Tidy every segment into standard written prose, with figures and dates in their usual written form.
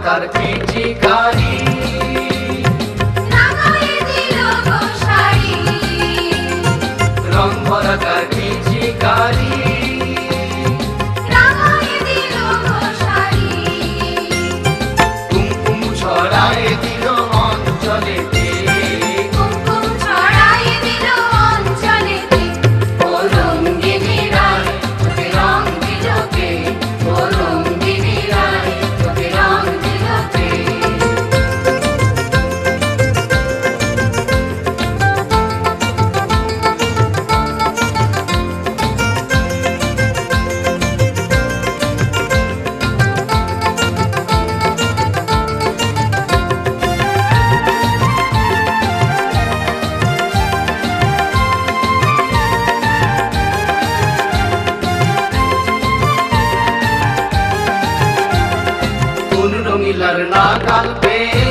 তার পিচিকারি নামায়ে দিল গো শাড়ি রং ভরা তার পিচিকারি নামায়ে দিল গো শাড়ি কুমকুম ছড়ায় দিল অঞ্চলেতে কুমকুম ছড়ায়ে দিল অঞ্চলেতে ও রঙ্গিনী রায় তোকে রং দিল কে ও রঙ্গিনী রায় তোকে রং দিল কে কোন রঙিলার নাগাল পেয়ে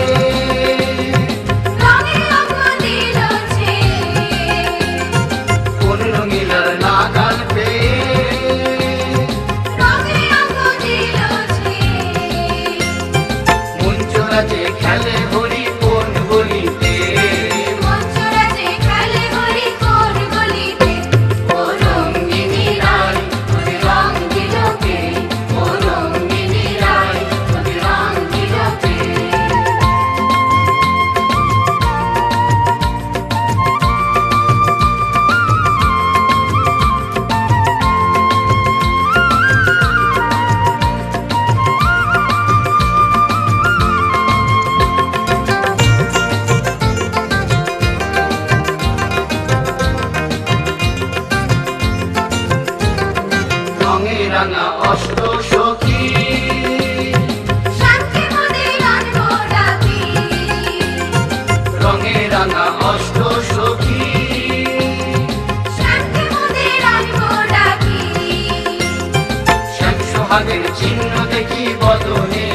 রঙের রঙ দিল ছে কোন রঙিলার নাগাল পেয়ে রঙের রঙ দিল ছে মঞ্চরা যে খেলে হরি কোন গলিতে মঞ্চরা যে খেলে হরি কোন গলিতে ও রঙ্গিনী রায় তোকে রং দিল কে ও রঙ্গিনী রায় তোকে রং দিল কে রঙে রাঙা অষ্ট সখী শান্তি মোদের আনবো ডাকি রঙে রাঙা অষ্ট সখী শান্তি মোদের আনবো ডাকি শ্যাম সোহাগের চিহ্ন দেখি বদনে